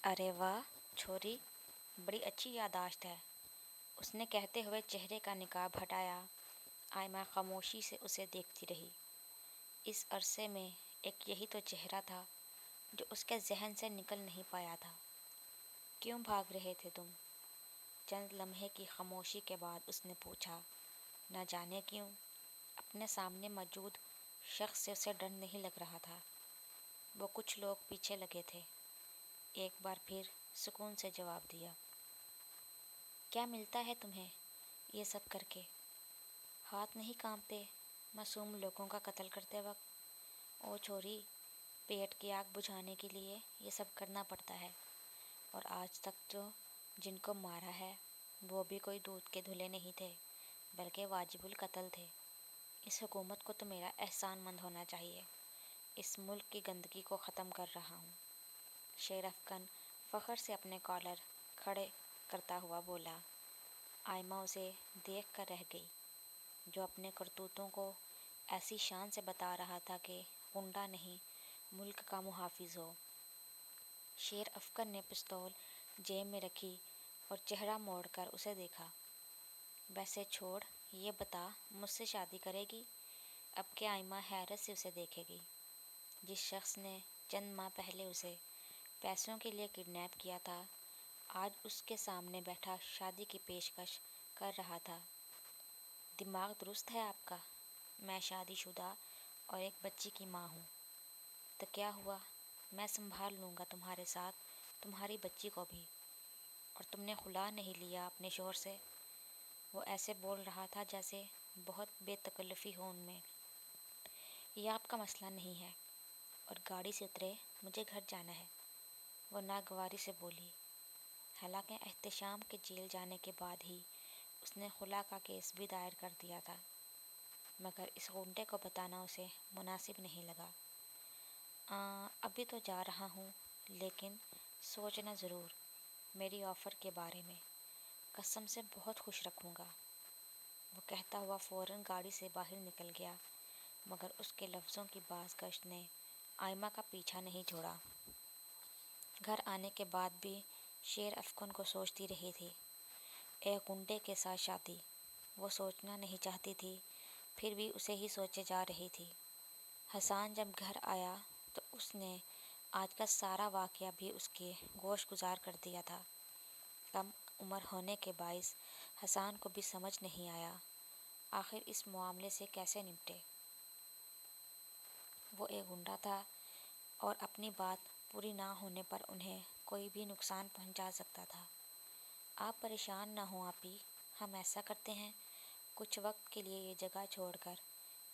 ارے واہ چھوری، بڑی اچھی یادداشت ہے، اس نے کہتے ہوئے چہرے کا نقاب ہٹایا۔ آئمہ خاموشی سے اسے دیکھتی رہی۔ اس عرصے میں ایک یہی تو چہرہ تھا جو اس کے ذہن سے نکل نہیں پایا تھا۔ کیوں بھاگ رہے تھے تم؟ چند لمحے کی خاموشی کے بعد اس نے پوچھا۔ نہ جانے کیوں، اپنے سامنے موجود شخص سے اسے ڈر نہیں لگ رہا تھا۔ وہ کچھ لوگ پیچھے لگے تھے۔ ایک بار پھر سکون سے جواب دیا۔ کیا ملتا ہے تمہیں یہ سب کر کے؟ ہاتھ نہیں کانپتے معصوم لوگوں کا قتل کرتے وقت؟ او چھوری، پیٹ کی آگ بجھانے کے لیے یہ سب کرنا پڑتا ہے، اور آج تک تو جن کو مارا ہے وہ بھی کوئی دودھ کے دھلے نہیں تھے بلکہ واجب القتل تھے۔ اس حکومت کو تو میرا احسان مند ہونا چاہیے۔ اس ملک کی گندگی کو ختم کر رہا ہوں۔ شیر افکن فخر سے اپنے کالر کھڑے کرتا ہوا بولا۔ آئمہ اسے دیکھ کر رہ گئی، جو اپنے کرتوتوں کو ایسی شان سے بتا رہا تھا کہ غنڈہ نہیں ملک کا محافظ ہو۔ شیر افکن نے پستول جیب میں رکھی اور چہرہ موڑ کر اسے دیکھا۔ ویسے چھوڑ، یہ بتا مجھ سے شادی کرے گی؟ اب کہ آئمہ حیرت سے اسے دیکھے گی۔ جس شخص نے چند ماہ پہلے اسے پیسوں کے لیے کڈنیپ کیا تھا، آج اس کے سامنے بیٹھا شادی کی پیشکش کر رہا تھا۔ دماغ درست ہے آپ کا؟ میں شادی شدہ اور ایک بچی کی ماں ہوں۔ تو کیا ہوا، میں سنبھال لوں گا تمہارے ساتھ تمہاری بچی کو بھی۔ اور تم نے خلا نہیں لیا اپنے شوہر سے؟ وہ ایسے بول رہا تھا جیسے بہت بے تکلفی ہو ان میں۔ یہ آپ کا مسئلہ نہیں ہے۔ اور گاڑی سے اترے، مجھے گھر جانا ہے، وہ ناگواری سے بولی۔ حالانکہ احتشام کے جیل جانے کے بعد ہی اس نے خلا کا کیس بھی دائر کر دیا تھا، مگر اس غنڈے کو بتانا اسے مناسب نہیں لگا۔ ابھی تو جا رہا ہوں، لیکن سوچنا ضرور میری آفر کے بارے میں، قسم سے بہت خوش رکھوں گا۔ وہ کہتا ہوا فوراً گاڑی سے باہر نکل گیا، مگر اس کے لفظوں کی بازگشت نے آئمہ کا پیچھا نہیں چھوڑا۔ گھر آنے کے بعد بھی شیر افکن کو سوچتی رہی تھی۔ ایک غنڈے کے ساتھ شادی، وہ سوچنا نہیں چاہتی تھی، پھر بھی اسے ہی سوچے جا رہی تھی۔ حسان جب گھر آیا تو اس نے آج کا سارا واقعہ بھی اس کے گوش گزار کر دیا تھا۔ کم عمر ہونے کے باعث حسان کو بھی سمجھ نہیں آیا آخر اس معاملے سے کیسے نمٹے۔ وہ ایک غنڈہ تھا اور اپنی بات پوری نہ ہونے پر انہیں کوئی بھی نقصان پہنچا سکتا تھا۔ آپ پریشان نہ ہوں آپی، ہم ایسا کرتے ہیں، کچھ وقت کے لیے یہ جگہ چھوڑ کر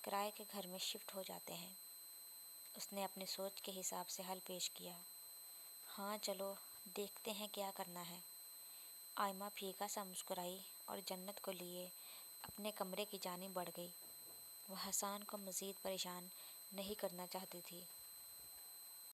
کرائے کے گھر میں شفٹ ہو جاتے ہیں۔ اس نے اپنی سوچ کے حساب سے حل پیش کیا۔ ہاں چلو، دیکھتے ہیں کیا کرنا ہے۔ آئمہ پھیکا سا مسکرائی اور جنت کو لیے اپنے کمرے کی جانب بڑھ گئی۔ وہ حسان کو مزید پریشان نہیں کرنا چاہتی تھی۔